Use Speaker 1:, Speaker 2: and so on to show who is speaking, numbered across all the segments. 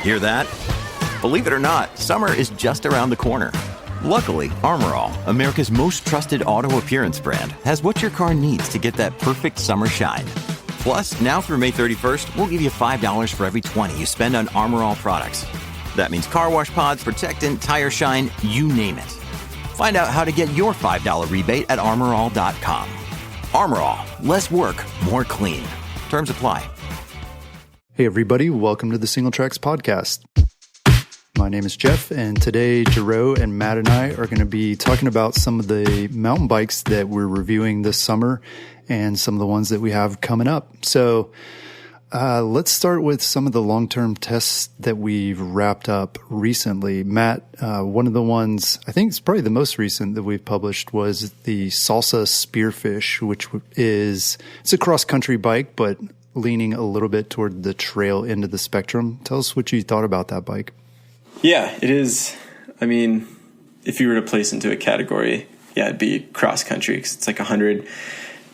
Speaker 1: Hear that? Believe it or not, summer is just around the corner. Luckily, Armor All, America's most trusted auto appearance brand, has what your car needs to get that perfect summer shine. Plus, now through May 31st, we'll give you $5 for every $20 you spend on Armor All products. That means car wash pods, protectant, tire shine, you name it. Find out how to get your $5 rebate at armorall.com. Armor All, less work, more clean. Terms apply.
Speaker 2: Hey everybody, welcome to the Single Tracks Podcast. My name is Jeff, and today Gerow and Matt and I are going to be talking about some of the mountain bikes that we're reviewing this summer and some of the ones that we have coming up. So let's start with some of the long-term tests that we've wrapped up recently. Matt, one of the ones, I think it's probably the most recent that we've published, was the Salsa Spearfish, which it's a cross-country bike, but leaning a little bit toward the trail end of the spectrum. Tell us what you thought about that bike.
Speaker 3: Yeah, it is. I mean, if you were to place into a category, yeah, it'd be cross-country, because it's like 100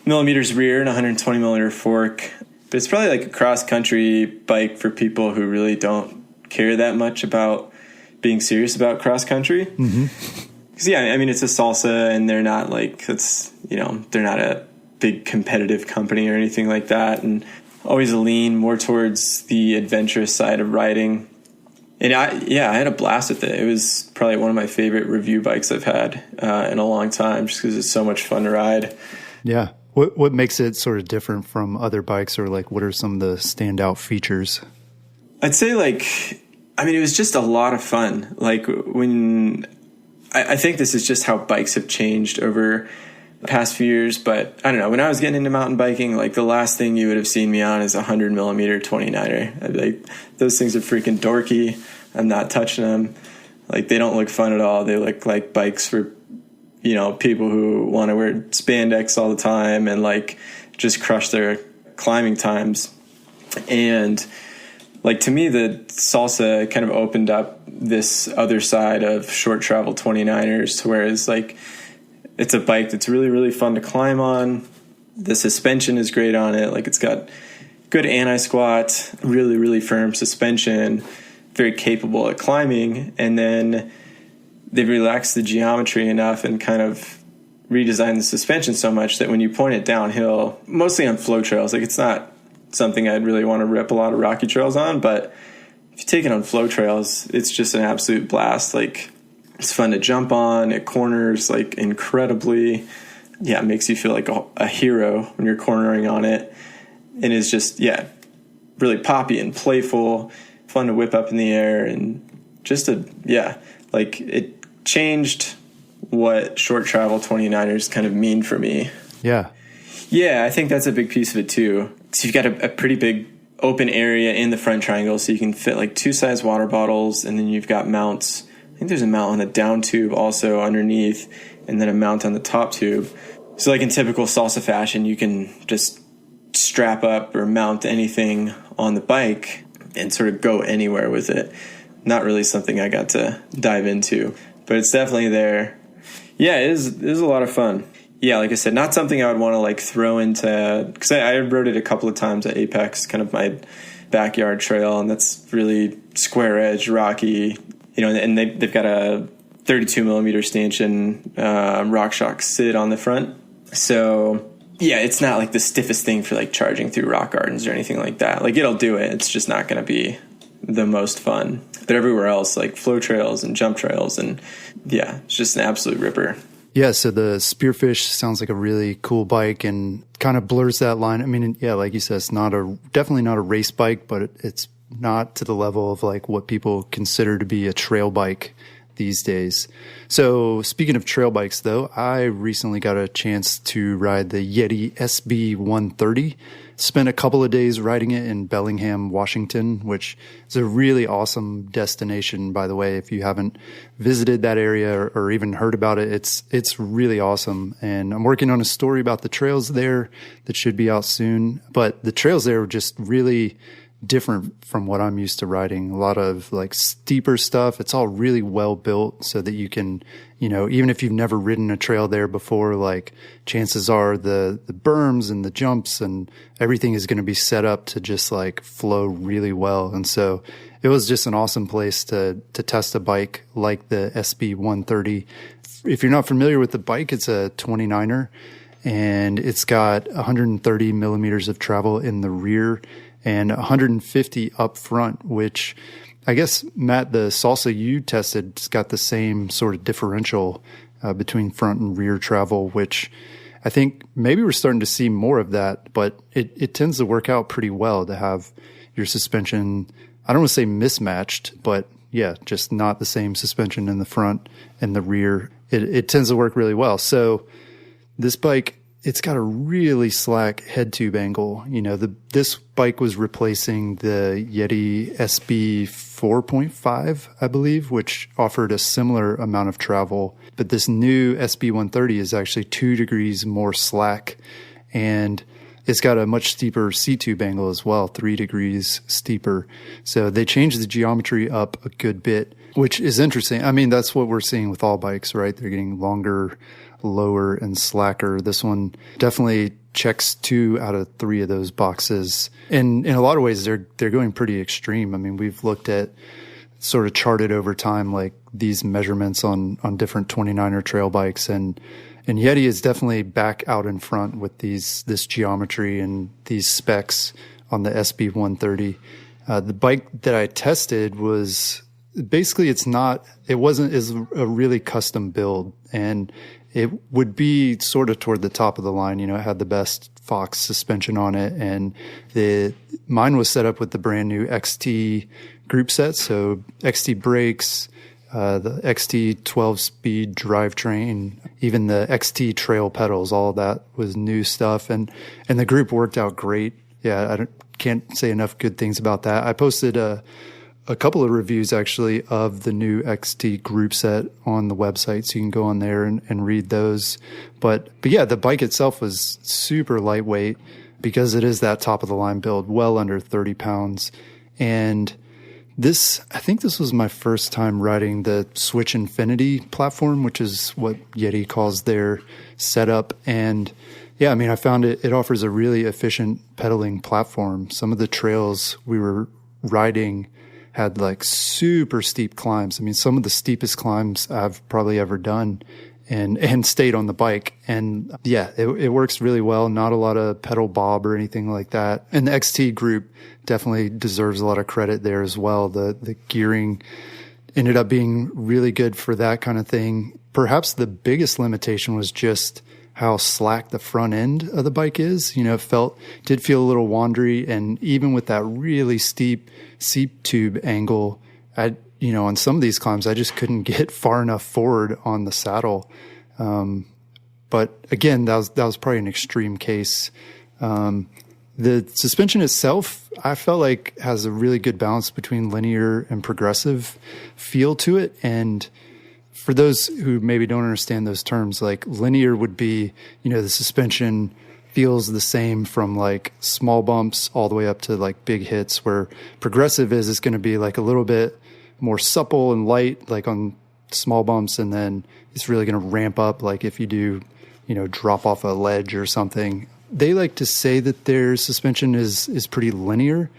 Speaker 3: millimeters rear and 120 millimeter fork. But it's probably like a cross-country bike for people who really don't care that much about being serious about cross-country. Because, yeah, I mean, it's a Salsa, and they're not like, they're not a big competitive company or anything like that, and always a lean more towards the adventurous side of riding. And I had a blast with it. It was probably one of my favorite review bikes I've had in a long time, just because it's so much fun to ride.
Speaker 2: Yeah. What makes it sort of different from other bikes, or like what are some of the standout features?
Speaker 3: I'd say it was just a lot of fun. Like when I think this is just how bikes have changed over the past few years, but I don't know, when I was getting into mountain biking, like the last thing you would have seen me on is a 100 millimeter 29er. I'd be like, those things are freaking dorky. I'm not touching them. Like, they don't look fun at all. They look like bikes for, people who want to wear spandex all the time and like just crush their climbing times. And like, to me, the Salsa kind of opened up this other side of short travel 29ers, to where it's like, it's a bike that's really, really fun to climb on. The suspension is great on it. Like, it's got good anti-squat, really, really firm suspension, very capable at climbing. And then they've relaxed the geometry enough and kind of redesigned the suspension so much that when you point it downhill, mostly on flow trails, like, it's not something I'd really want to rip a lot of rocky trails on, but if you take it on flow trails, it's just an absolute blast. Like, it's fun to jump on. It corners like incredibly. Yeah, it makes you feel like a hero when you're cornering on it. And it's just, really poppy and playful, fun to whip up in the air. And just it changed what short travel 29ers kind of mean for me.
Speaker 2: Yeah.
Speaker 3: Yeah, I think that's a big piece of it too. So you've got a pretty big open area in the front triangle, so you can fit like 2-size water bottles, and then you've got mounts. I think there's a mount on the down tube also underneath, and then a mount on the top tube. So like in typical Salsa fashion, you can just strap up or mount anything on the bike and sort of go anywhere with it. Not really something I got to dive into, but it's definitely there. Yeah, it is a lot of fun. Yeah, like I said, not something I would want to like throw into, because I rode it a couple of times at Apex, kind of my backyard trail, and that's really square edge, rocky. And they've got a 32 millimeter stanchion RockShox Sid on the front. So yeah, it's not like the stiffest thing for like charging through rock gardens or anything like that. Like, it'll do it. It's just not going to be the most fun. But everywhere else, like flow trails and jump trails, and yeah, it's just an absolute ripper.
Speaker 2: Yeah, so the Spearfish sounds like a really cool bike and kind of blurs that line. I mean, yeah, like you said, it's definitely not a race bike, but it's not to the level of like what people consider to be a trail bike these days. So speaking of trail bikes though, I recently got a chance to ride the Yeti SB 130. Spent a couple of days riding it in Bellingham, Washington, which is a really awesome destination, by the way. If you haven't visited that area or even heard about it, it's really awesome. And I'm working on a story about the trails there that should be out soon. But the trails there are just really different from what I'm used to riding. A lot of like steeper stuff. It's all really well built so that you can, even if you've never ridden a trail there before, like chances are the berms and the jumps and everything is going to be set up to just like flow really well. And so it was just an awesome place to test a bike like the SB 130. If you're not familiar with the bike, it's a 29er, and it's got 130 millimeters of travel in the rear and 150 up front, which I guess, Matt, the Salsa you tested, has got the same sort of differential between front and rear travel, which I think maybe we're starting to see more of that, but it tends to work out pretty well to have your suspension, I don't want to say mismatched, but yeah, just not the same suspension in the front and the rear. It tends to work really well. So this bike, it's got a really slack head tube angle. This bike was replacing the Yeti SB 4.5, I believe, which offered a similar amount of travel. But this new SB 130 is actually 2 degrees more slack, and it's got a much steeper C-tube angle as well, 3 degrees steeper. So they changed the geometry up a good bit, which is interesting. I mean, that's what we're seeing with all bikes, right? They're getting longer, lower, and slacker. This one definitely checks 2 out of 3 of those boxes. And in a lot of ways, they're going pretty extreme. I mean, we've looked at sort of charted over time, like these measurements on different 29er trail bikes, and Yeti is definitely back out in front with this geometry and these specs on the SB 130. The bike that I tested was basically, it wasn't as a really custom build, and it would be sort of toward the top of the line. It had the best Fox suspension on it, and mine was set up with the brand new XT group set. So XT brakes, the XT 12-speed drivetrain, even the XT trail pedals, all of that was new stuff. And the group worked out great. Yeah, can't say enough good things about that. I posted a couple of reviews actually of the new XT group set on the website, so you can go on there and read those. But yeah, the bike itself was super lightweight because it is that top of the line build, well under 30 pounds. And I think this was my first time riding the Switch Infinity platform, which is what Yeti calls their setup. And yeah, I mean, I found it offers a really efficient pedaling platform. Some of the trails we were riding had like super steep climbs. I mean, some of the steepest climbs I've probably ever done, and stayed on the bike. And yeah, it works really well. Not a lot of pedal bob or anything like that. And the XT group definitely deserves a lot of credit there as well. The gearing ended up being really good for that kind of thing. Perhaps the biggest limitation was just how slack the front end of the bike is. It did feel a little wandery. And even with that really steep seat tube angle, on some of these climbs, I just couldn't get far enough forward on the saddle. But again, that was probably an extreme case. The suspension itself, I felt like has a really good balance between linear and progressive feel to it. And for those who maybe don't understand those terms, like linear would be, the suspension feels the same from like small bumps all the way up to like big hits, where progressive is going to be like a little bit more supple and light, like on small bumps. And then it's really going to ramp up, like if you do, drop off a ledge or something. They like to say that their suspension is pretty linear,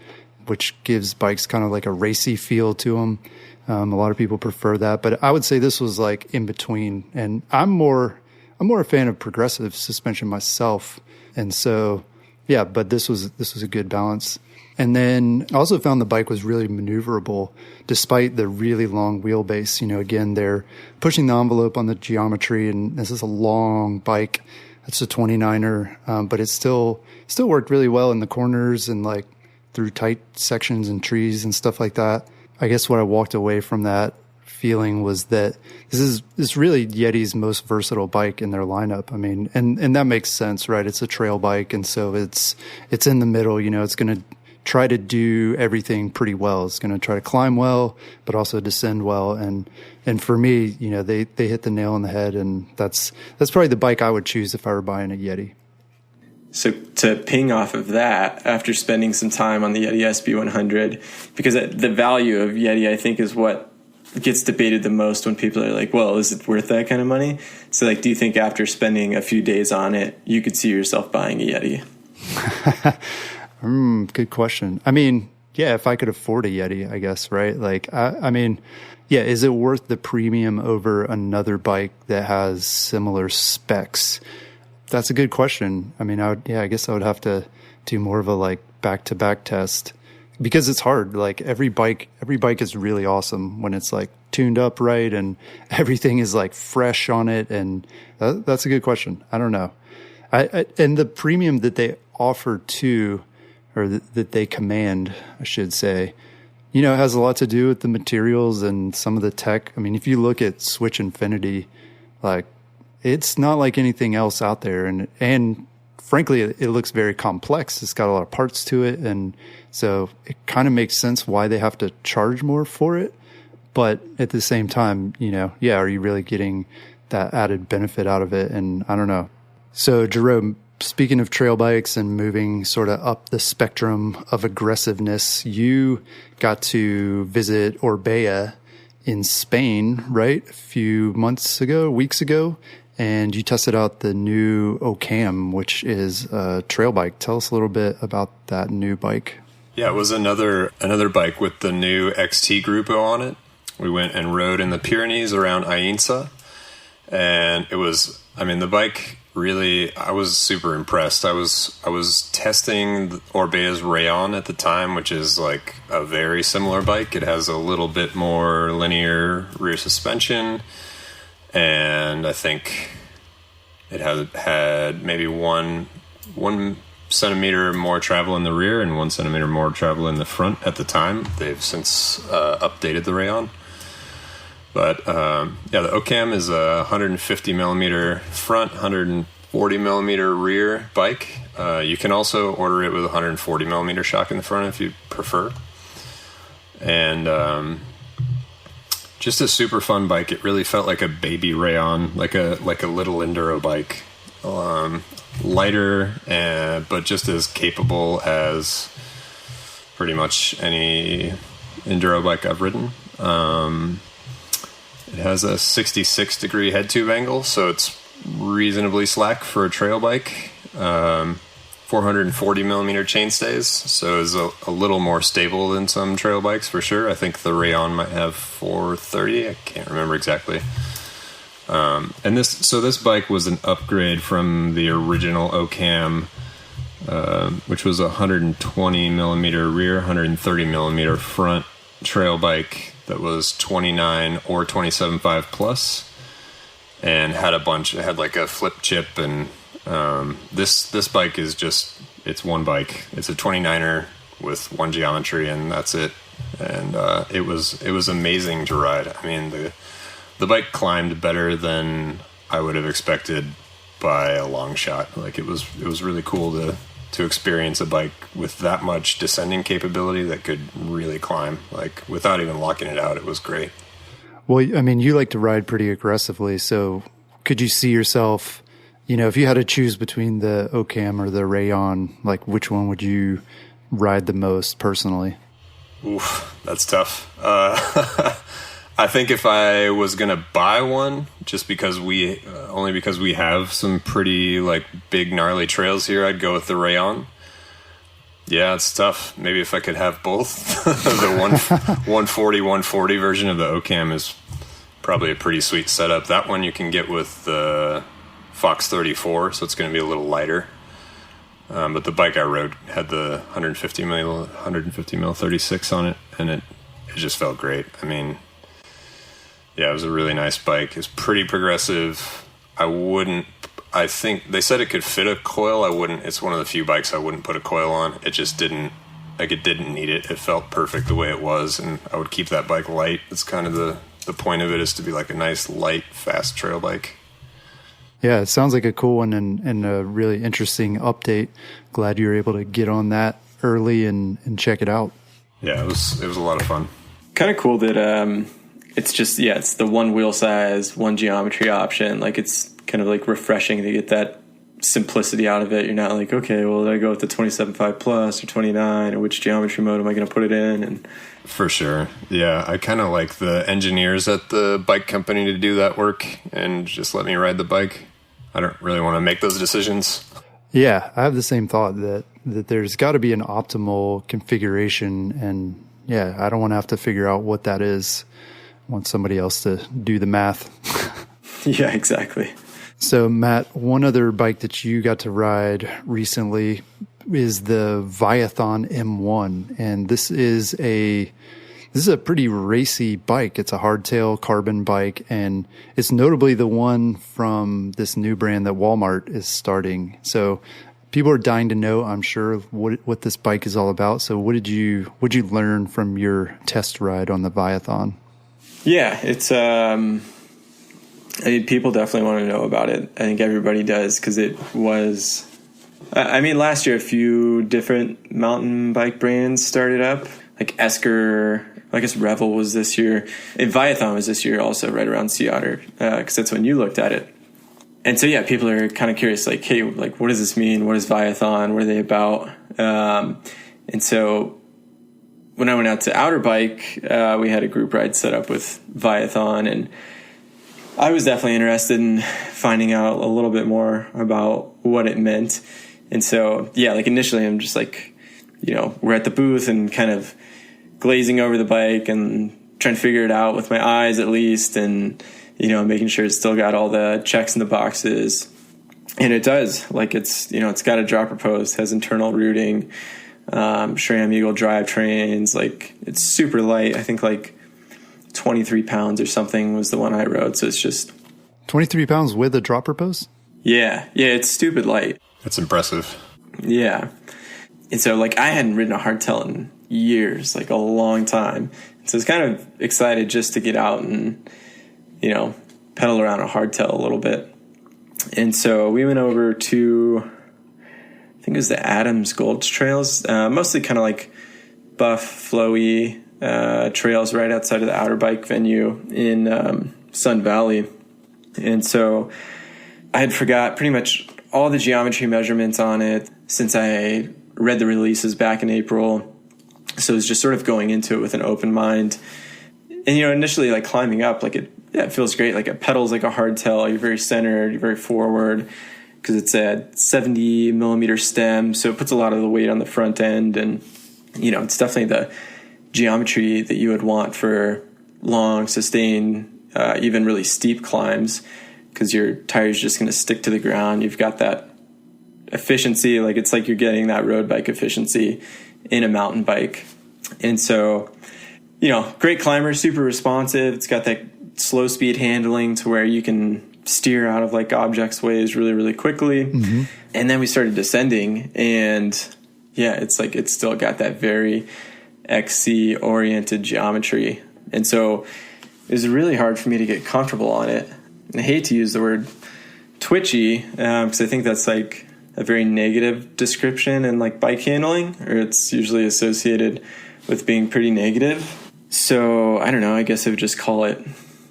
Speaker 2: which gives bikes kind of like a racy feel to them. A lot of people prefer that, but I would say this was like in between. And I'm more a fan of progressive suspension myself. And so, yeah, but this was a good balance. And then I also found the bike was really maneuverable despite the really long wheelbase. Again, they're pushing the envelope on the geometry, and this is a long bike. It's a 29er, but it still worked really well in the corners and like through tight sections and trees and stuff like that. I guess what I walked away from that feeling was that this is really Yeti's most versatile bike in their lineup. I mean, and that makes sense, right? It's a trail bike, and so it's in the middle. It's going to try to do everything pretty well. It's going to try to climb well, but also descend well. And for me, they hit the nail on the head, and that's probably the bike I would choose if I were buying a Yeti.
Speaker 3: So to ping off of that, after spending some time on the Yeti SB100, because the value of Yeti, I think, is what gets debated the most when people are like, well, is it worth that kind of money? So like, do you think after spending a few days on it, you could see yourself buying a Yeti?
Speaker 2: Good question. I mean, yeah, if I could afford a Yeti, I guess, right? Like, I mean, yeah, is it worth the premium over another bike that has similar specs? That's a good question. I mean, I guess I would have to do more of a like back-to-back test because it's hard. Like every bike is really awesome when it's like tuned up right and everything is like fresh on it. And that's a good question. I don't know. And the premium that they offer too, or that they command, I should say, you know, it has a lot to do with the materials and some of the tech. I mean, if you look at Switch Infinity, like it's not like anything else out there. And frankly, it looks very complex. It's got a lot of parts to it. And so it kind of makes sense why they have to charge more for it. But at the same time, you know, yeah, are you really getting that added benefit out of it? And I don't know. So Gerow, speaking of trail bikes and moving sort of up the spectrum of aggressiveness, you got to visit Orbea in Spain, right? A few weeks ago, and you tested out the new Ocam, which is a trail bike. Tell us a little bit about that new bike.
Speaker 4: Yeah, it was another bike with the new XT Grupo on it. We went and rode in the Pyrenees around Aïnsa, and it was, I mean, the bike really, I was super impressed. I was testing Orbea's Rayon at the time, which is like a very similar bike. It has a little bit more linear rear suspension, and I think it had maybe one centimeter more travel in the rear and 1 centimeter more travel in the front at the time. They've since updated the Rayon. But yeah, the Ocam is a 150 millimeter front, 140 millimeter rear bike. You can also order it with 140 millimeter shock in the front if you prefer. And just a super fun bike. It really felt like a baby Rayon, like a little enduro bike. Lighter, but just as capable as pretty much any enduro bike I've ridden. It has a 66 degree head tube angle, so it's reasonably slack for a trail bike. 440 millimeter chainstays, so it's a little more stable than some trail bikes for sure. I think the Rayon might have 430. I can't remember exactly. And this bike was an upgrade from the original Ocam, which was a 120 millimeter rear, 130 millimeter front trail bike that was 29 or 27.5 plus, and had it had like a flip chip, and this bike is just, it's one bike. It's a 29er with one geometry, and that's it. And it was amazing to ride. I mean, the bike climbed better than I would have expected by a long shot. Like it was really cool to experience a bike with that much descending capability that could really climb, like without even locking it out. It was great.
Speaker 2: Well, I mean, you like to ride pretty aggressively, so could you see yourself, you know, if you had to choose between the Ocam or the Rayon, like which one would you ride the most personally?
Speaker 4: Oof, that's tough. I think if I was gonna buy one, just because only because we have some pretty like big gnarly trails here, I'd go with the Rayon. Yeah, it's tough. Maybe if I could have both. The 140 version of the Ocam is probably a pretty sweet setup. That one you can get with the Fox 34, so it's going to be a little lighter. But the bike I rode had the 150 mil 36 on it, and it just felt great. I mean, yeah, it was a really nice bike. It's pretty progressive. I think they said it could fit a coil. It's one of the few bikes I wouldn't put a coil on. It just didn't need it. It felt perfect the way it was, and I would keep that bike light. It's kind of the point of it, is to be like a nice, light, fast trail bike.
Speaker 2: Yeah, it sounds like a cool one and a really interesting update. Glad you were able to get on that early and check it out.
Speaker 4: Yeah, it was a lot of fun.
Speaker 3: Kind of cool that it's just, yeah, it's the one wheel size, one geometry option. Like, it's kind of like refreshing to get that simplicity out of it. You're not like, okay, well, do I go with the 27.5 plus or 29, or which geometry mode am I going to put it in? And
Speaker 4: for sure. Yeah, I kind of like the engineers at the bike company to do that work and just let me ride the bike. I don't really want to make those decisions.
Speaker 2: Yeah, I have the same thought that that there's got to be an optimal configuration. And yeah, I don't want to have to figure out what that is. I want somebody else to do the math.
Speaker 3: Yeah, exactly.
Speaker 2: So Matt, one other bike that you got to ride recently is the Viathon M1. And this is a pretty racy bike. It's a hardtail carbon bike, and it's notably the one from this new brand that Walmart is starting. So people are dying to know, I'm sure, what this bike is all about. So what'd you learn from your test ride on the Viathon?
Speaker 3: Yeah, it's I mean, people definitely want to know about it. I think everybody does, because it was, I mean, last year a few different mountain bike brands started up, like Esker, I guess Revel was this year, and Viathon was this year also, right around Sea Otter, because that's when you looked at it. And so, yeah, people are kind of curious, like, hey, like, what does this mean? What is Viathon? What are they about? And so when I went out to Outer Bike, we had a group ride set up with Viathon, and I was definitely interested in finding out a little bit more about what it meant. And so, yeah, like initially I'm just like, you know, we're at the booth and kind of glazing over the bike and trying to figure it out with my eyes at least, and, you know, making sure it's still got all the checks in the boxes. And it does. Like, it's, you know, it's got a dropper post, has internal routing, SRAM Eagle drivetrains. Like, it's super light. I think like 23 pounds or something was the one I rode. So it's just
Speaker 2: 23 pounds with a dropper post?
Speaker 3: Yeah, it's stupid light.
Speaker 4: That's impressive.
Speaker 3: Yeah. And so, like, I hadn't ridden a hardtail in years, like a long time. So I was kind of excited just to get out and, you know, pedal around a hardtail a little bit. And so we went over to, I think it was the Adams Gulch trails, mostly kind of like buff, flowy trails right outside of the Outer Bike venue in Sun Valley. And so I had forgot pretty much all the geometry measurements on it since I read the releases back in April. So it was just sort of going into it with an open mind. And, you know, initially, like, climbing up, like, it feels great. Like, it pedals like a hardtail. You're very centered. You're very forward, because it's a 70 millimeter stem. So it puts a lot of the weight on the front end. And, you know, it's definitely the geometry that you would want for long, sustained, even really steep climbs, because your tire's just going to stick to the ground. You've got that efficiency. Like, it's like you're getting that road bike efficiency in a mountain bike. And so, you know, great climber, super responsive. It's got that slow speed handling to where you can steer out of like objects ways really, really quickly. Mm-hmm. And then we started descending, and yeah, it's like, it's still got that very XC oriented geometry. And so it was really hard for me to get comfortable on it. And I hate to use the word twitchy, because I think that's like a very negative description in like bike handling, or it's usually associated with being pretty negative. So I don't know, I guess I would just call it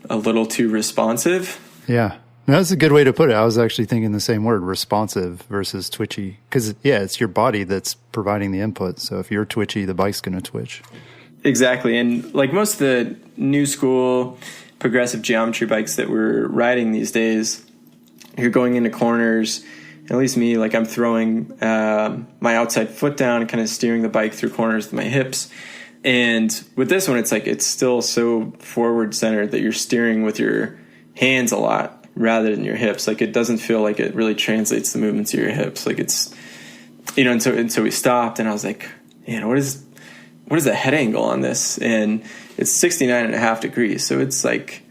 Speaker 3: a little too responsive.
Speaker 2: Yeah, that's a good way to put it. I was actually thinking the same word, responsive versus twitchy, because yeah, it's your body that's providing the input. So if you're twitchy, the bike's going to twitch. Exactly.
Speaker 3: And like most of the new school progressive geometry bikes that we're riding these days, you're going into corners. At least me, like, I'm throwing my outside foot down and kind of steering the bike through corners with my hips. And with this one, it's like, it's still so forward centered that you're steering with your hands a lot rather than your hips. Like, it doesn't feel like it really translates the movements of your hips. Like, it's, you know, and so we stopped, and I was like, man, what is the head angle on this? And it's 69.5 degrees. So it's like,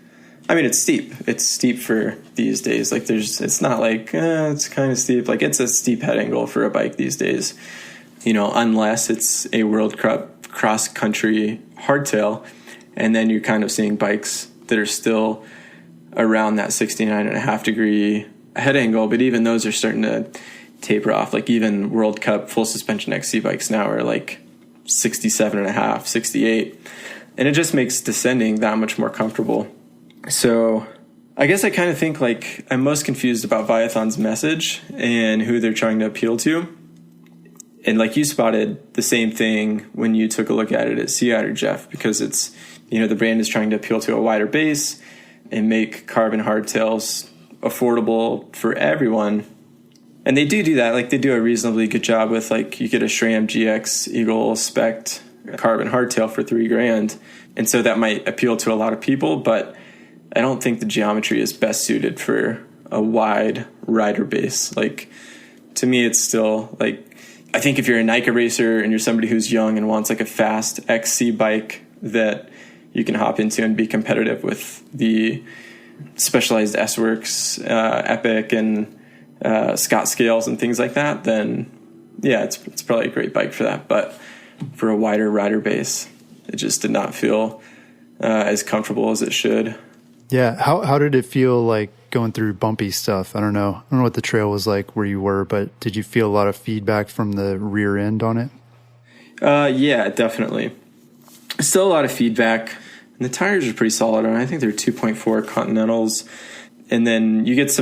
Speaker 3: I mean, it's steep. It's steep for these days. Like, it's not like, it's kind of steep. Like, it's a steep head angle for a bike these days, you know, unless it's a World Cup cross-country hardtail. And then you're kind of seeing bikes that are still around that 69.5 degree head angle. But even those are starting to taper off. Like, even World Cup full suspension XC bikes now are like 67.5, 68. And it just makes descending that much more comfortable. So I guess I kind of think like I'm most confused about Viathon's message and who they're trying to appeal to. And like you spotted the same thing when you took a look at it at Sea Otter, Jeff, because it's, you know, the brand is trying to appeal to a wider base and make carbon hardtails affordable for everyone. And they do that. Like, they do a reasonably good job with, like, you get a SRAM GX Eagle Spec carbon hardtail for $3,000. And so that might appeal to a lot of people, but I don't think the geometry is best suited for a wide rider base. Like, to me, it's still like, I think if you're a NICA racer and you're somebody who's young and wants like a fast XC bike that you can hop into and be competitive with the Specialized S-Works, Epic, and Scott Scales and things like that, then yeah, it's probably a great bike for that. But for a wider rider base, it just did not feel as comfortable as it should.
Speaker 2: Yeah. How did it feel like going through bumpy stuff? I don't know what the trail was like where you were, but did you feel a lot of feedback from the rear end on it?
Speaker 3: Yeah, definitely. Still a lot of feedback. And the tires are pretty solid. I think they're 2.4 Continentals. And then you get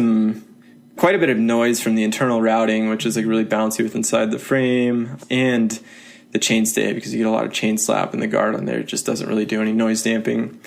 Speaker 3: quite a bit of noise from the internal routing, which is like really bouncy with inside the frame, and the chainstay, because you get a lot of chain slap, and the guard on there just doesn't really do any noise damping.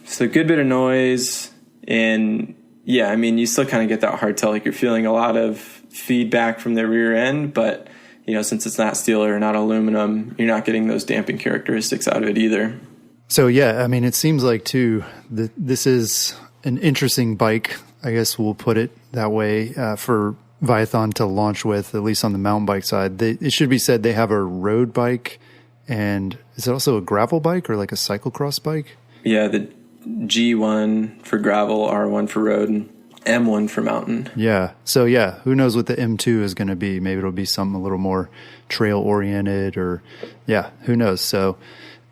Speaker 3: So a good bit of noise. And yeah, I mean, you still kind of get that hardtail, like you're feeling a lot of feedback from the rear end, but you know, since it's not steel or not aluminum, you're not getting those damping characteristics out of it either.
Speaker 2: So yeah, I mean, it seems like too that this is an interesting bike, I guess we'll put it that way, for Viathon to launch with, at least on the mountain bike side. It should be said they have a road bike, and is it also a gravel bike or like a cyclocross bike?
Speaker 3: Yeah, the G1 for gravel, R1 for road, and M1 for mountain.
Speaker 2: Yeah. So yeah, who knows what the M2 is going to be? Maybe it'll be something a little more trail oriented, or yeah, who knows? So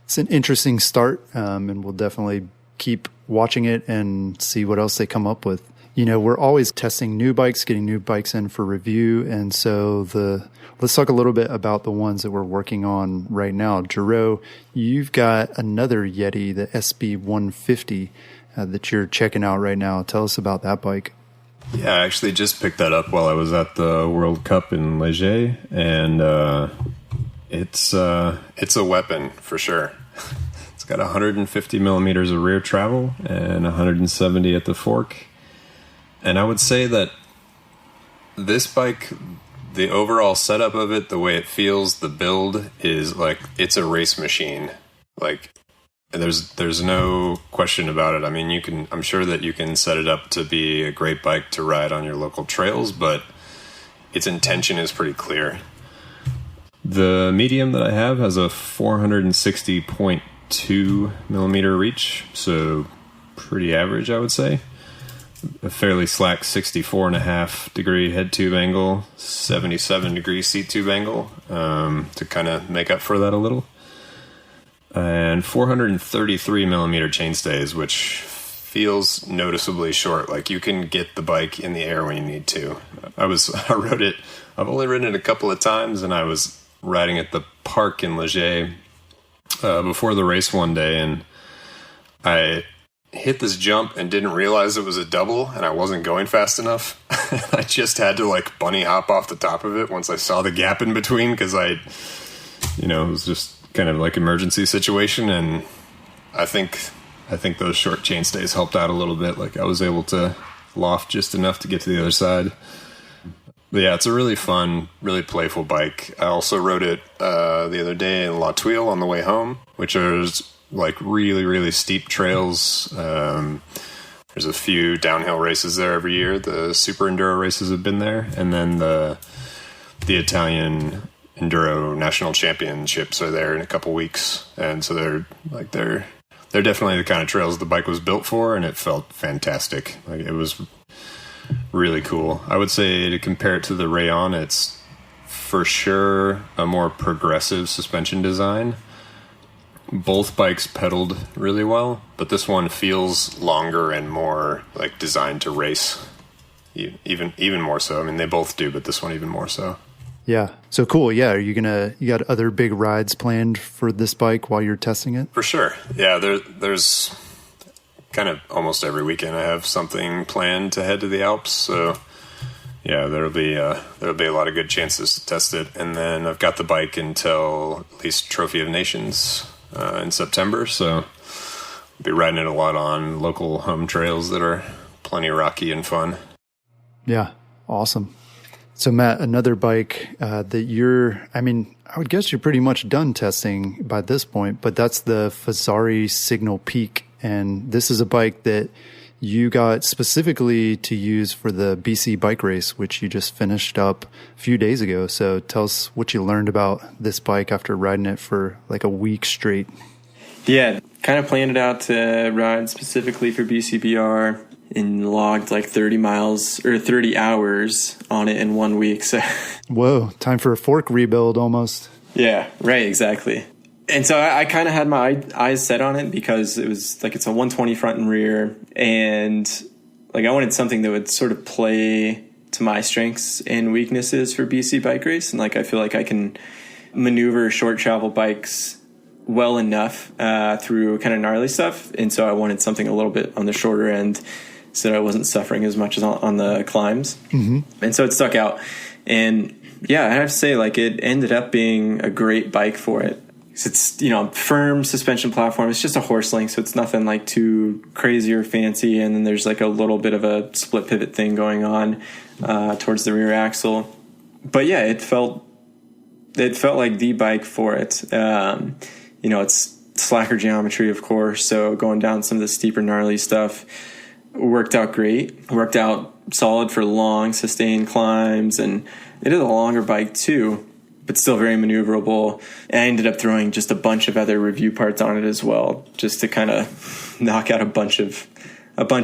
Speaker 2: it's an interesting start, and we'll definitely keep watching it and see what else they come up with. You know, we're always testing new bikes, getting new bikes in for review. And so let's talk a little bit about the ones that we're working on right now. Gerow, you've got another Yeti, the SB150, that you're checking out right now. Tell us about that bike.
Speaker 4: Yeah, I actually just picked that up while I was at the World Cup in Leger, and it's a weapon for sure. It's got 150 millimeters of rear travel and 170 at the fork. And I would say that this bike, the overall setup of it, the way it feels, the build is like, it's a race machine. Like, there's no question about it. I mean, I'm sure that you can set it up to be a great bike to ride on your local trails, but its intention is pretty clear. The medium that I have has a 460.2 millimeter reach, so pretty average, I would say. A fairly slack 64.5 degree head tube angle, 77 degree seat tube angle, to kind of make up for that a little. And 433 millimeter chainstays, which feels noticeably short. Like, you can get the bike in the air when you need to. I rode it. I've only ridden it a couple of times, and I was riding at the park in Leger before the race one day, and I hit this jump and didn't realize it was a double, and I wasn't going fast enough. I just had to like bunny hop off the top of it once I saw the gap in between, because it was just kind of like emergency situation. And I think those short chainstays helped out a little bit. Like, I was able to loft just enough to get to the other side. But yeah, it's a really fun, really playful bike. I also rode it the other day in La Tuile on the way home, which is like really, really steep trails. There's a few downhill races there every year. The super enduro races have been there, and then the Italian enduro national championships are there in a couple weeks. And so they're definitely the kind of trails the bike was built for, and it felt fantastic. Like, it was really cool. I would say, to compare it to the Rayon, it's for sure a more progressive suspension design. Both bikes pedaled really well, but this one feels longer and more like designed to race. Even more so. I mean, they both do, but this one even more so.
Speaker 2: Yeah. So cool. Yeah. You got other big rides planned for this bike while you're testing it? For
Speaker 4: sure. Yeah. There's kind of almost every weekend I have something planned to head to the Alps. So yeah, there'll be a lot of good chances to test it. And then I've got the bike until at least Trophy of Nations in September, so I'll be riding it a lot on local home trails that are plenty rocky and fun.
Speaker 2: Yeah, awesome. So Matt, another bike I would guess you're pretty much done testing by this point, but that's the Fezzari Signal Peak. And this is a bike that you got specifically to use for the BC bike race, which you just finished up a few days ago. So tell us what you learned about this bike after riding it for like a week straight.
Speaker 3: Yeah, kind of planned it out to ride specifically for BCBR and logged like 30 miles or 30 hours on it in 1 week. So,
Speaker 2: whoa, time for a fork rebuild almost.
Speaker 3: Yeah, right, exactly. And so I kind of had my eyes set on it because it was like it's a 120 front and rear, and like I wanted something that would sort of play to my strengths and weaknesses for BC bike race. And like I feel like I can maneuver short travel bikes well enough through kind of gnarly stuff. And so I wanted something a little bit on the shorter end so that I wasn't suffering as much as on the climbs. Mm-hmm. And so it stuck out. And yeah, I have to say, like, it ended up being a great bike for it. It's, firm suspension platform. It's just a horse link, so it's nothing like too crazy or fancy. And then there's like a little bit of a split pivot thing going on towards the rear axle. But yeah, it felt like the bike for it. It's slacker geometry, of course. So going down some of the steeper, gnarly stuff worked out great. Worked out solid for long, sustained climbs, and it is a longer bike too, but still very maneuverable. And I ended up throwing just a bunch of other review parts on it as well, just to kind of knock out a bunch of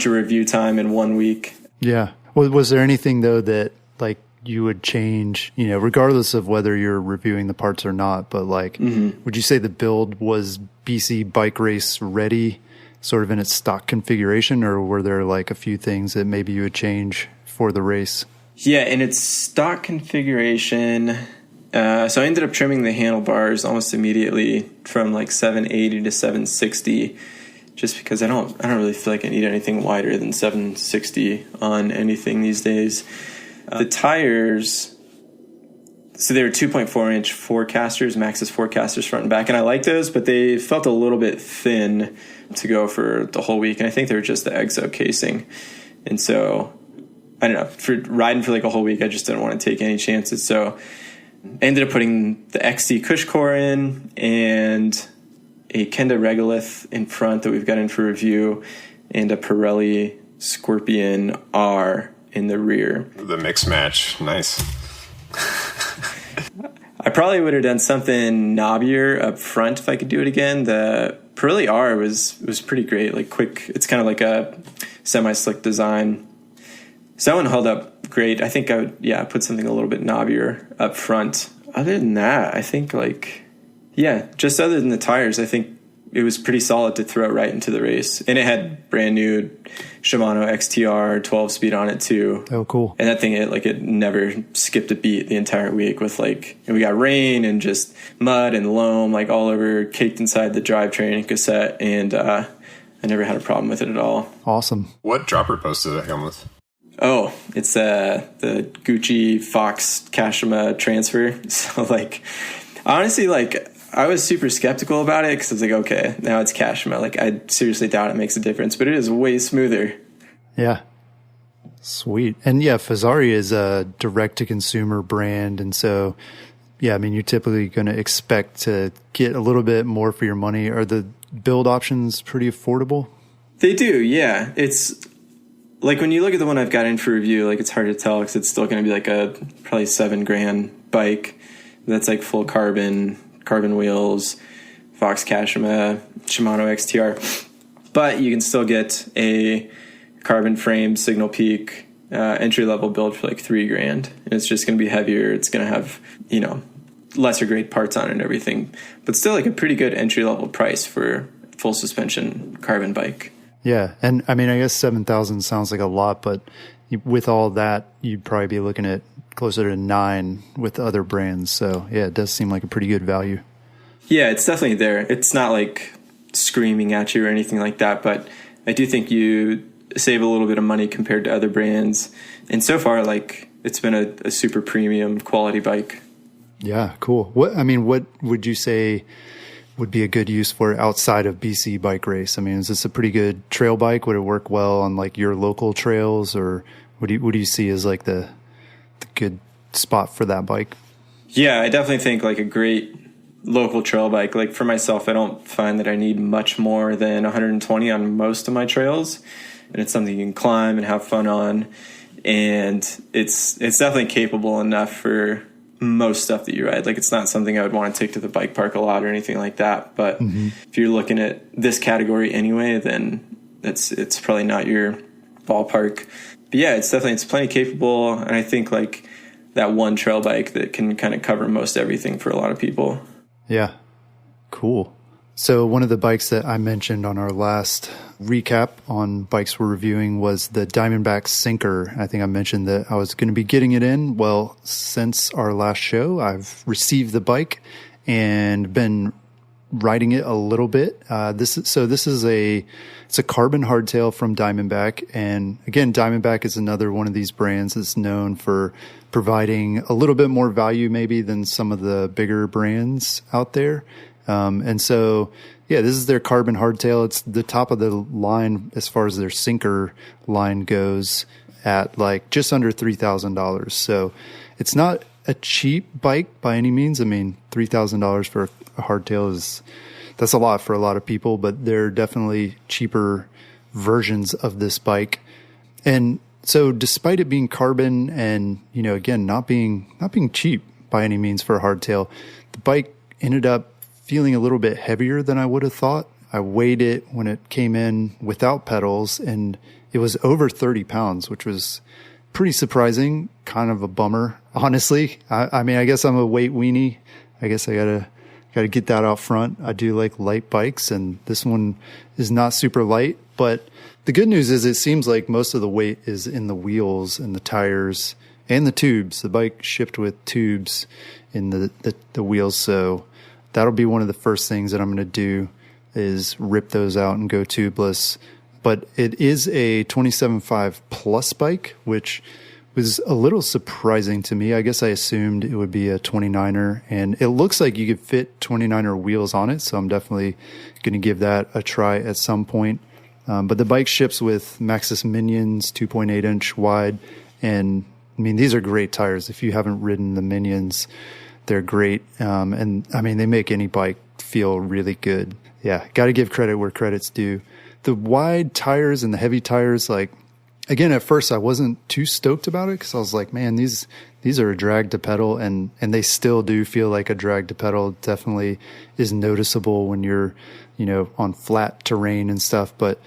Speaker 3: review time in 1 week.
Speaker 2: Yeah. Well, was there anything though that like you would change, regardless of whether you're reviewing the parts or not, but like, would you say the build was BC bike race ready sort of in its stock configuration, or were there like a few things that maybe you would change for the race?
Speaker 3: Yeah, in its stock configuration, so I ended up trimming the handlebars almost immediately from like 780 to 760, just because I don't really feel like I need anything wider than 760 on anything these days. The tires, so they were 2.4-inch forecasters, Maxxis forecasters front and back, and I like those, but they felt a little bit thin to go for the whole week, and I think they were just the exo casing. And so, I don't know, for riding for like a whole week, I just didn't want to take any chances. So I ended up putting the XC Cush core in and a Kenda Regolith in front that we've got in for review, and a Pirelli Scorpion R in the rear.
Speaker 4: The mix match, nice.
Speaker 3: I probably would have done something knobbier up front if I could do it again. The Pirelli R was pretty great, like quick. It's kind of like a semi-slick design. So that one held up great. I think I would, put something a little bit knobbier up front. Other than that, I think just other than the tires, I think it was pretty solid to throw right into the race. And it had brand new Shimano XTR 12-speed on it too.
Speaker 2: Oh, cool.
Speaker 3: And that thing, it never skipped a beat the entire week with and we got rain and just mud and loam all over, caked inside the drivetrain and cassette. And I never had a problem with it at all.
Speaker 2: Awesome.
Speaker 4: What dropper post does that come with?
Speaker 3: Oh, it's the Gucci Fox Kashima transfer. So honestly, I was super skeptical about it because I was like, okay, now it's Kashima. I seriously doubt it makes a difference, but it is way smoother.
Speaker 2: Yeah. Sweet. And yeah, Fezzari is a direct-to-consumer brand. And so, yeah, I mean, you're typically going to expect to get a little bit more for your money. Are the build options pretty affordable? They
Speaker 3: do, yeah. It's when you look at the one I've got in for review, it's hard to tell because it's still going to be a probably $7,000 bike that's full carbon wheels, Fox Kashima, Shimano XTR. But you can still get a carbon frame Signal Peak entry-level build for $3,000. And it's just going to be heavier. It's going to have, lesser grade parts on it and everything. But still a pretty good entry-level price for full suspension carbon bike.
Speaker 2: Yeah. And I mean, I guess 7,000 sounds like a lot, but with all that, you'd probably be looking at closer to 9 with other brands. So yeah, it does seem like a pretty good value.
Speaker 3: Yeah, it's definitely there. It's not screaming at you or anything like that, but I do think you save a little bit of money compared to other brands. And so far, it's been a super premium quality bike.
Speaker 2: Yeah, cool. What would you say would be a good use for it outside of BC bike race? I mean, is this a pretty good trail bike? Would it work well on your local trails, or what do you see as the good spot for that bike.
Speaker 3: Yeah, I definitely think like a great local trail bike. Like for myself, I don't find that I need much more than 120 on most of my trails, and it's something you can climb and have fun on, and it's definitely capable enough for most stuff that you ride. Like it's not something I would want to take to the bike park a lot or anything like that, but if you're looking at this category anyway, then it's probably not your ballpark. But yeah, it's plenty capable, and I think like that one trail bike that can kind of cover most everything for a lot of people.
Speaker 2: Yeah, cool. So one of the bikes that I mentioned on our last recap on bikes we're reviewing was the Diamondback Sinker. I think I mentioned that I was going to be getting it in. Well, since our last show, I've received the bike and been riding it a little bit. This is a carbon hardtail from Diamondback. And again, Diamondback is another one of these brands that's known for providing a little bit more value maybe than some of the bigger brands out there. And so, yeah, this is their carbon hardtail. It's the top of the line as far as their sinker line goes at like just under $3,000. So it's not a cheap bike by any means. I mean, $3,000 for a hardtail that's a lot for a lot of people, but there are definitely cheaper versions of this bike. And so despite it being carbon and, again, not being cheap by any means for a hardtail, the bike ended up feeling a little bit heavier than I would have thought. I weighed it when it came in without pedals, and it was over 30 pounds, which was pretty surprising, kind of a bummer, honestly. I mean, I guess I'm a weight weenie. I guess I gotta get that out front. I do like light bikes, and this one is not super light, but the good news is it seems like most of the weight is in the wheels and the tires and the tubes. The bike shipped with tubes in the wheels, so that'll be one of the first things that I'm going to do is rip those out and go tubeless. But it is a 27.5 plus bike, which was a little surprising to me. I guess I assumed it would be a 29er, and it looks like you could fit 29er wheels on it, so I'm definitely going to give that a try at some point. But the bike ships with Maxxis Minions 2.8 inch wide, and I mean, these are great tires. If you haven't ridden the Minions, they're great. And I mean, they make any bike feel really good. Yeah, got to give credit where credit's due. The wide tires and the heavy tires, like, again, at first I wasn't too stoked about it because I was like, man, these are a drag to pedal, and they still do feel like a drag to pedal. It definitely is noticeable when you're, on flat terrain and stuff, but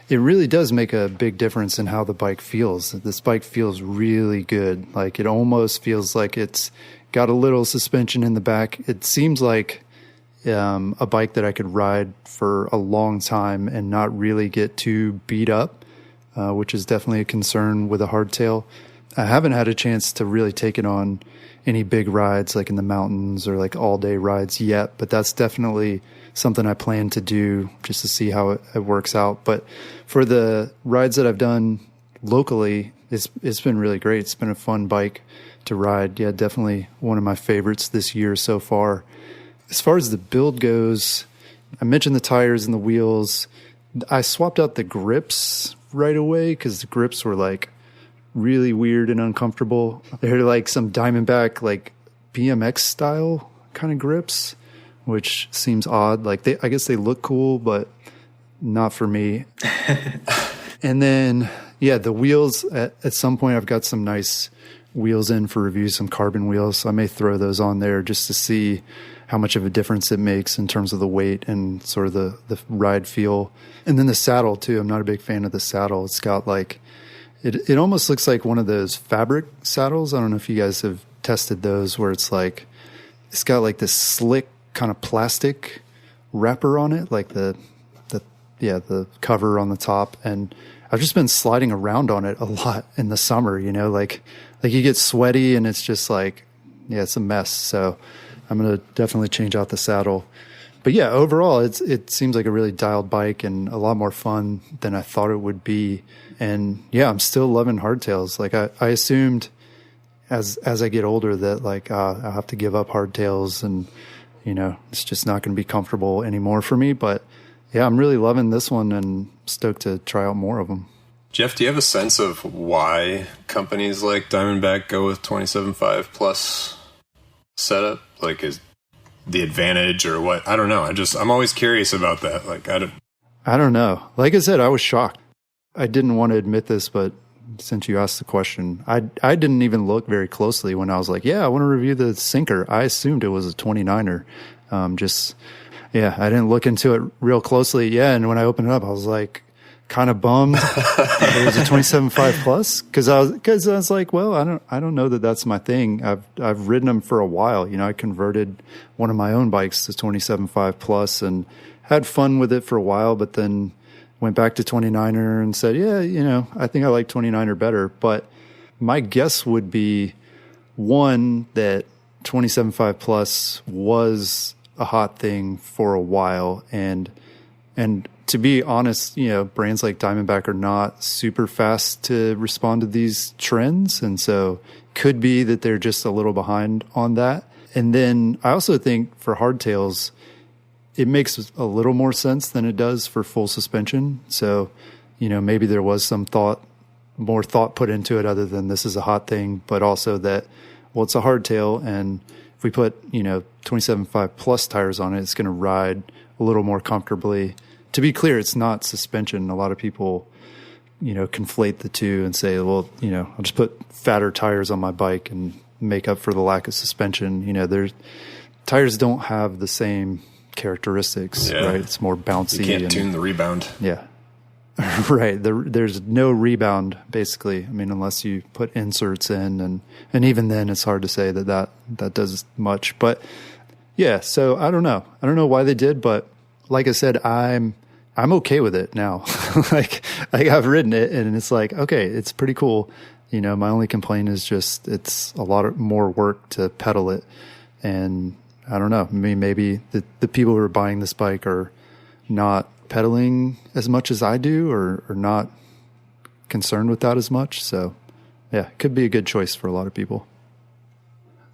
Speaker 2: it really does make a big difference in how the bike feels. This bike feels really good. Like, it almost feels like it's got a little suspension in the back. It seems like a bike that I could ride for a long time and not really get too beat up, which is definitely a concern with a hardtail. I haven't had a chance to really take it on any big rides like in the mountains or like all day rides yet, but that's definitely something I plan to do just to see how it works out. But for the rides that I've done locally, it's been really great. It's been a fun bike to ride. Yeah, definitely one of my favorites this year so far. As far as the build goes, I mentioned the tires and the wheels. I swapped out the grips right away because the grips were like really weird and uncomfortable. They're like some Diamondback, like BMX style kind of grips, which seems odd. Like I guess they look cool, but not for me. And then, yeah, the wheels at some point I've got some nice wheels in for review, some carbon wheels. So I may throw those on there just to see how much of a difference it makes in terms of the weight and sort of the ride feel. And then the saddle too. I'm not a big fan of the saddle. It's got like, it almost looks like one of those fabric saddles. I don't know if you guys have tested those, where it's like, it's got like this slick kind of plastic wrapper on it, like the cover on the top. And I've just been sliding around on it a lot in the summer, like you get sweaty and it's just like, yeah, it's a mess. So I'm going to definitely change out the saddle. But yeah, overall, it seems like a really dialed bike and a lot more fun than I thought it would be. And yeah, I'm still loving hardtails. Like I assumed as I get older that like I'll have to give up hardtails and, it's just not going to be comfortable anymore for me. But yeah, I'm really loving this one and stoked to try out more of them.
Speaker 4: Jeff, do you have a sense of why companies like Diamondback go with 27.5 plus setup? Like, is the advantage or what? I don't know. I'm always curious about that. Like,
Speaker 2: I don't know. Like I said, I was shocked. I didn't want to admit this, but since you asked the question, I didn't even look very closely when I was like, yeah, I want to review the sinker. I assumed it was a 29er. I didn't look into it real closely. Yeah. And when I opened it up, I was like, kind of bummed it was a 27.5 plus because I was like, well, I don't know that that's my thing. I've ridden them for a while. You know, I converted one of my own bikes to 27.5 plus and had fun with it for a while, but then went back to 29er and said, yeah, you know, I think I like 29er better. But my guess would be one that 27.5 plus was a hot thing for a while, and to be honest, you know, brands like Diamondback are not super fast to respond to these trends. And so could be that they're just a little behind on that. And then I also think for hardtails, it makes a little more sense than it does for full suspension. So, you know, maybe there was more thought put into it other than this is a hot thing, but also that, well, it's a hardtail. And if we put, you know, 27.5 plus tires on it, it's going to ride a little more comfortably. To be clear, it's not suspension. A lot of people, you know, conflate the two and say, well, you know, I'll just put fatter tires on my bike and make up for the lack of suspension. You know, tires don't have the same characteristics, right? It's more bouncy.
Speaker 4: You can't tune the rebound.
Speaker 2: Yeah. Right. There's no rebound, basically. I mean, unless you put inserts in, and even then it's hard to say that does much. But yeah, so I don't know. I don't know why they did, but like I said, I'm okay with it now. like I've ridden it and it's like, okay, it's pretty cool. You know, my only complaint is just it's a lot more work to pedal it. And I don't know, maybe the people who are buying this bike are not pedaling as much as I do or not concerned with that as much. So yeah, it could be a good choice for a lot of people.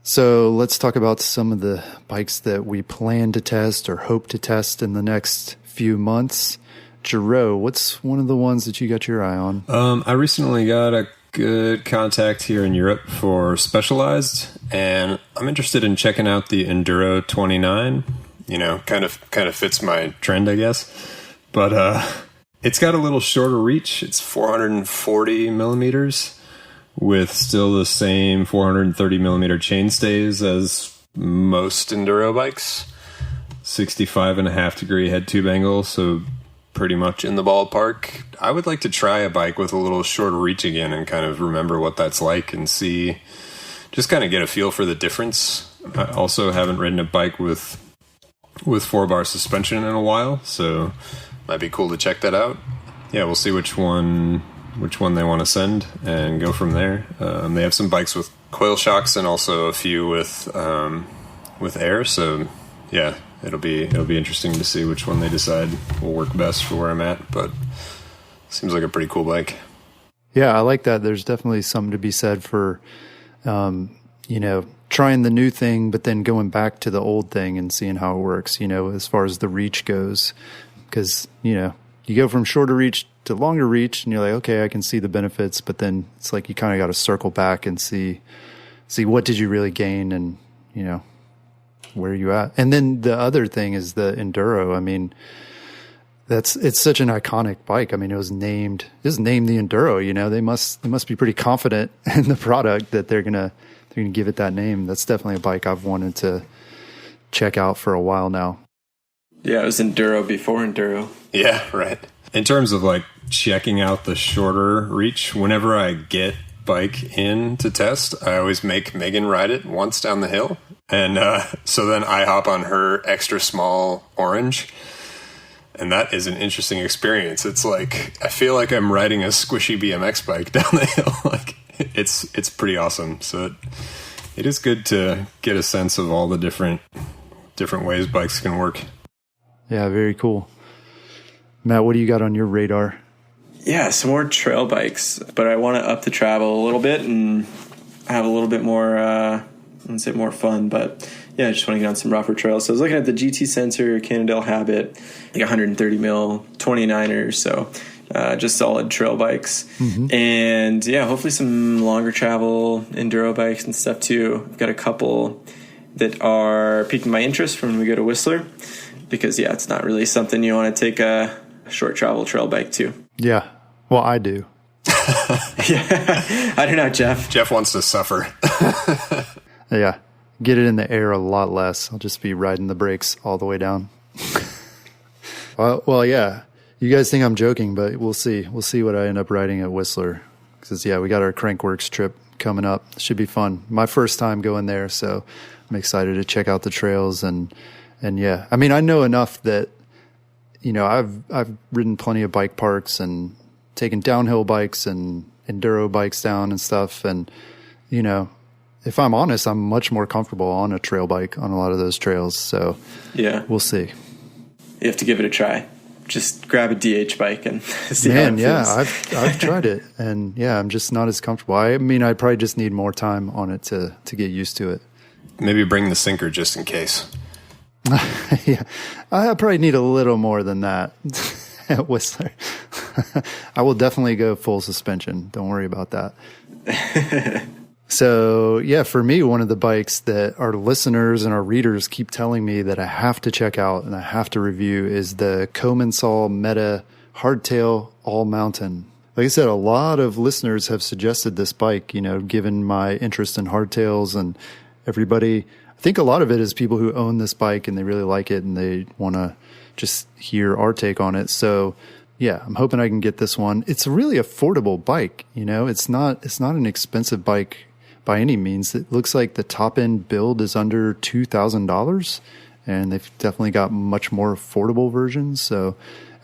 Speaker 2: So let's talk about some of the bikes that we plan to test or hope to test in the next few months. Gerow, what's one of the ones that you got your eye on?
Speaker 4: I recently got a good contact here in Europe for Specialized, and I'm interested in checking out the Enduro 29. You know, kind of fits my trend, I guess. But it's got a little shorter reach. It's 440 millimeters. With still the same 430 millimeter chainstays as most enduro bikes, 65.5 degree head tube angle, so pretty much in the ballpark. I would like to try a bike with a little shorter reach again and kind of remember what that's like and see, just kind of get a feel for the difference. I also haven't ridden a bike with 4-bar suspension in a while, so might be cool to check that out. Yeah, we'll see which one they want to send and go from there. They have some bikes with coil shocks and also a few with air. So yeah, it'll be interesting to see which one they decide will work best for where I'm at. But seems like a pretty cool bike.
Speaker 2: Yeah, I like that. There's definitely something to be said for, you know, trying the new thing, but then going back to the old thing and seeing how it works, you know, as far as the reach goes. Because, you know, you go from shorter reach to longer reach and you're like, okay, I can see the benefits, but then it's like you kind of got to circle back and see what did you really gain and, you know, where are you at? And then the other thing is the Enduro. I mean, it's such an iconic bike. I mean, it was named the Enduro, you know, they must be pretty confident in the product that they're going to give it that name. That's definitely a bike I've wanted to check out for a while now.
Speaker 3: Yeah, it was Enduro before Enduro.
Speaker 4: Yeah, right. In terms of like checking out the shorter reach, whenever I get bike in to test, I always make Megan ride it once down the hill. And so then I hop on her extra small orange. And that is an interesting experience. It's like, I feel like I'm riding a squishy BMX bike down the hill. Like it's pretty awesome. So it is good to get a sense of all the different ways bikes can work.
Speaker 2: Yeah, very cool. Matt, what do you got on your radar?
Speaker 3: Yeah, some more trail bikes, but I want to up the travel a little bit and have a little bit more, I wouldn't say more fun, but yeah, I just want to get on some rougher trails. So I was looking at the GT Sensor Cannondale Habit, like 130 mil 29ers. So just solid trail bikes. And yeah, hopefully some longer travel enduro bikes and stuff too. I've got a couple that are piquing my interest for when we go to Whistler, because yeah, it's not really something you want to take a short travel trail bike to.
Speaker 2: Yeah. Well, I do.
Speaker 3: Yeah. I don't know, Jeff.
Speaker 4: Jeff wants to suffer.
Speaker 2: Yeah. Get it in the air a lot less. I'll just be riding the brakes all the way down. Well, yeah. You guys think I'm joking, but we'll see. We'll see what I end up riding at Whistler. Because, yeah, we got our Crankworks trip coming up. Should be fun. My first time going there, so I'm excited to check out the trails. And yeah, I mean, I know enough that, you know, I've ridden plenty of bike parks and taken downhill bikes and enduro bikes down and stuff. And, you know, if I'm honest, I'm much more comfortable on a trail bike on a lot of those trails. So yeah, we'll see.
Speaker 3: You have to give it a try. Just grab a DH bike and see how it feels.
Speaker 2: Yeah, I've tried it, and yeah, I'm just not as comfortable. I mean, I probably just need more time on it to get used to it.
Speaker 4: Maybe bring the sinker just in case.
Speaker 2: Yeah, I probably need a little more than that at Whistler. I will definitely go full suspension. Don't worry about that. So, yeah, for me, one of the bikes that our listeners and our readers keep telling me that I have to check out and I have to review is the Commensal Meta Hardtail All Mountain. Like I said, a lot of listeners have suggested this bike, you know, given my interest in hardtails, and everybody, I think a lot of it is people who own this bike and they really like it and they want to just hear our take on it. So, yeah, I'm hoping I can get this one. It's a really affordable bike, you know, it's not an expensive bike by any means. It looks like the top end build is under $2,000, and they've definitely got much more affordable versions. So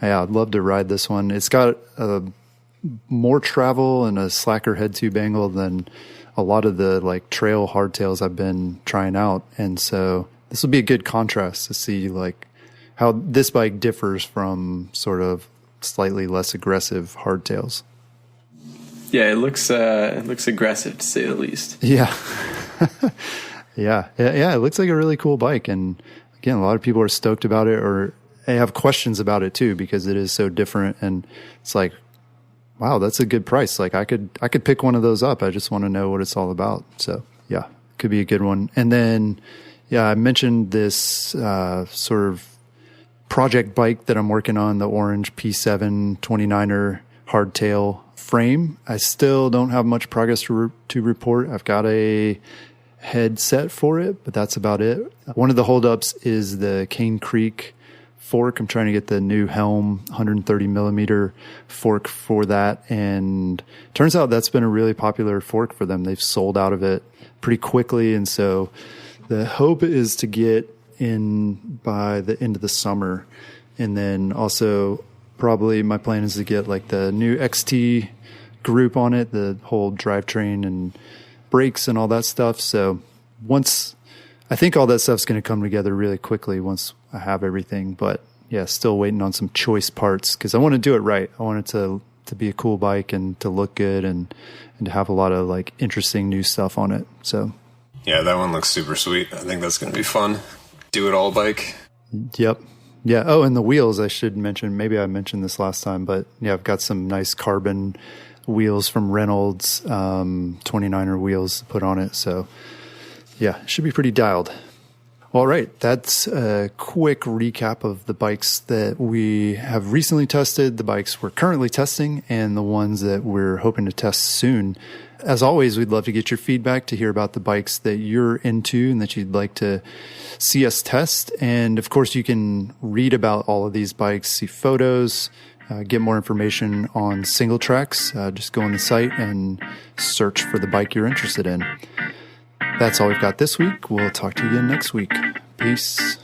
Speaker 2: yeah, I'd love to ride this one. It's got more travel and a slacker head tube angle than a lot of the like trail hardtails I've been trying out. And so this will be a good contrast to see like how this bike differs from sort of slightly less aggressive hardtails.
Speaker 3: Yeah, it looks aggressive to say the least.
Speaker 2: Yeah. yeah. It looks like a really cool bike. And again, a lot of people are stoked about it, or they have questions about it too, because it is so different. And it's like, wow, that's a good price. Like I could pick one of those up. I just want to know what it's all about. So yeah, could be a good one. And then, yeah, I mentioned this, sort of project bike that I'm working on, the orange P7 29er hardtail frame. I still don't have much progress to report. I've got a headset for it, but that's about it. One of the holdups is the Cane Creek fork. I'm trying to get the new Helm 130 millimeter fork for that. And turns out that's been a really popular fork for them. They've sold out of it pretty quickly. And so the hope is to get in by the end of the summer. And then also probably my plan is to get like the new XT group on it, the whole drivetrain and brakes and all that stuff. So I think all that stuff's going to come together really quickly once I have everything. But yeah, still waiting on some choice parts because I want to do it right. I want it to be a cool bike and to look good and to have a lot of like interesting new stuff on it. So
Speaker 4: yeah, that one looks super sweet. I think that's going to be fun. Do it all bike.
Speaker 2: Yep. Yeah. Oh, and the wheels, I should mention, maybe I mentioned this last time, but yeah, I've got some nice carbon wheels from Reynolds, 29er wheels put on it. So yeah, it should be pretty dialed. All right. That's a quick recap of the bikes that we have recently tested, the bikes we're currently testing, and the ones that we're hoping to test soon. As always, we'd love to get your feedback to hear about the bikes that you're into and that you'd like to see us test. And of course, you can read about all of these bikes, see photos, get more information on Single Tracks. Just go on the site and search for the bike you're interested in. That's all we've got this week. We'll talk to you again next week. Peace.